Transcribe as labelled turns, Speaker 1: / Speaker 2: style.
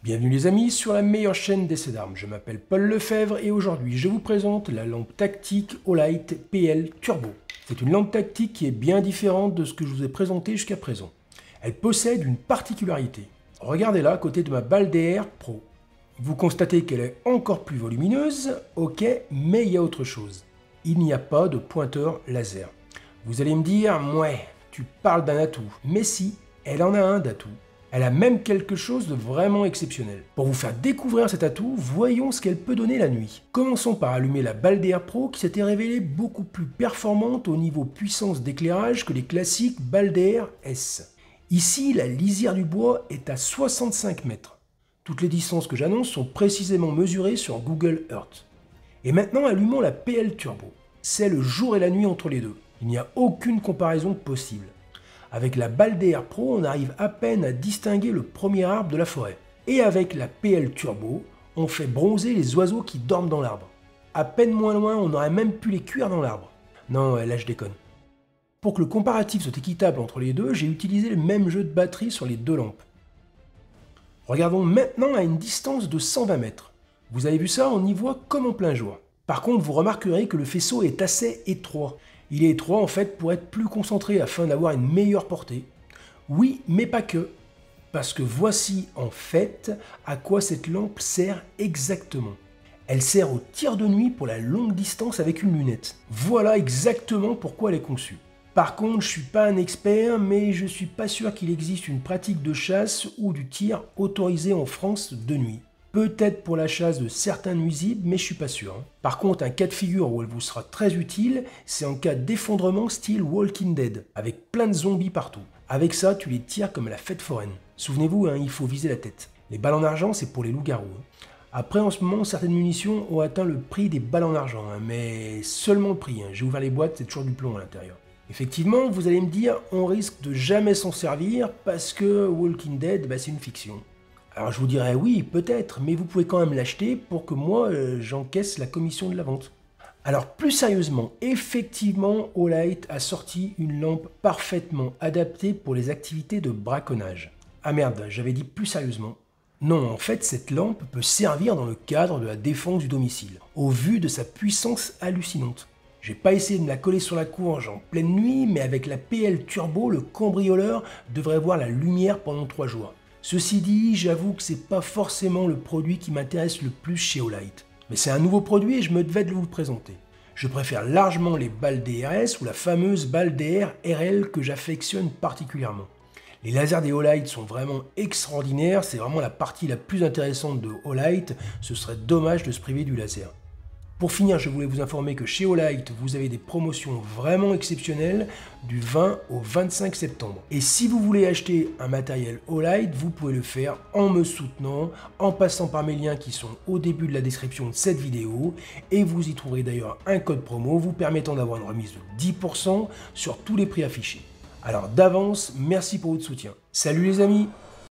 Speaker 1: Bienvenue les amis sur la meilleure chaîne d'essais d'armes. Je m'appelle Paul Lefebvre et aujourd'hui je vous présente la lampe tactique Olight PL Turbo. C'est une lampe tactique qui est bien différente de ce que je vous ai présenté jusqu'à présent. Elle possède une particularité. Regardez-la à côté de ma Balder Pro. Vous constatez qu'elle est encore plus volumineuse, ok, mais il y a autre chose. Il n'y a pas de pointeur laser. Vous allez me dire, ouais, tu parles d'un atout. Mais si, elle en a un d'atout. Elle a même quelque chose de vraiment exceptionnel. Pour vous faire découvrir cet atout, voyons ce qu'elle peut donner la nuit. Commençons par allumer la Balder Pro qui s'était révélée beaucoup plus performante au niveau puissance d'éclairage que les classiques Balder S. Ici, la lisière du bois est à 65 mètres. Toutes les distances que j'annonce sont précisément mesurées sur Google Earth. Et maintenant, allumons la PL Turbo. C'est le jour et la nuit entre les deux. Il n'y a aucune comparaison possible. Avec la Balder Pro, on arrive à peine à distinguer le premier arbre de la forêt. Et avec la PL Turbo, on fait bronzer les oiseaux qui dorment dans l'arbre. À peine moins loin, on aurait même pu les cuire dans l'arbre. Non, là je déconne. Pour que le comparatif soit équitable entre les deux, j'ai utilisé le même jeu de batterie sur les deux lampes. Regardons maintenant à une distance de 120 mètres. Vous avez vu ça, on y voit comme en plein jour. Par contre, vous remarquerez que le faisceau est assez étroit. Il est étroit en fait pour être plus concentré afin d'avoir une meilleure portée. Oui, mais pas que. Parce que voici en fait à quoi cette lampe sert exactement. Elle sert au tir de nuit pour la longue distance avec une lunette. Voilà exactement pourquoi elle est conçue. Par contre, je ne suis pas un expert, mais je ne suis pas sûr qu'il existe une pratique de chasse ou du tir autorisée en France de nuit. Peut-être pour la chasse de certains nuisibles, mais je suis pas sûr. Par contre, un cas de figure où elle vous sera très utile, c'est en cas d'effondrement style Walking Dead, avec plein de zombies partout. Avec ça, tu les tires comme à la fête foraine. Souvenez-vous, il faut viser la tête. Les balles en argent, c'est pour les loups-garous. Après, en ce moment, certaines munitions ont atteint le prix des balles en argent, mais seulement le prix. J'ai ouvert les boîtes, c'est toujours du plomb à l'intérieur. Effectivement, vous allez me dire, on risque de jamais s'en servir parce que Walking Dead, c'est une fiction. Alors je vous dirais oui, peut-être, mais vous pouvez quand même l'acheter pour que moi, j'encaisse la commission de la vente. Alors plus sérieusement, effectivement, Olight a sorti une lampe parfaitement adaptée pour les activités de braconnage. Ah merde, j'avais dit plus sérieusement. Non, en fait, cette lampe peut servir dans le cadre de la défense du domicile, au vu de sa puissance hallucinante. J'ai pas essayé de me la coller sur la courge en pleine nuit, mais avec la PL Turbo, le cambrioleur devrait voir la lumière pendant 3 jours. Ceci dit, j'avoue que c'est pas forcément le produit qui m'intéresse le plus chez Olight. Mais c'est un nouveau produit et je me devais de vous le présenter. Je préfère largement les balles DRS ou la fameuse balle DR RL que j'affectionne particulièrement. Les lasers des Olight sont vraiment extraordinaires, c'est vraiment la partie la plus intéressante de Olight, ce serait dommage de se priver du laser. Pour finir, je voulais vous informer que chez Olight, vous avez des promotions vraiment exceptionnelles du 20 au 25 septembre. Et si vous voulez acheter un matériel Olight, vous pouvez le faire en me soutenant, en passant par mes liens qui sont au début de la description de cette vidéo. Et vous y trouverez d'ailleurs un code promo vous permettant d'avoir une remise de 10% sur tous les prix affichés. Alors d'avance, merci pour votre soutien. Salut les amis!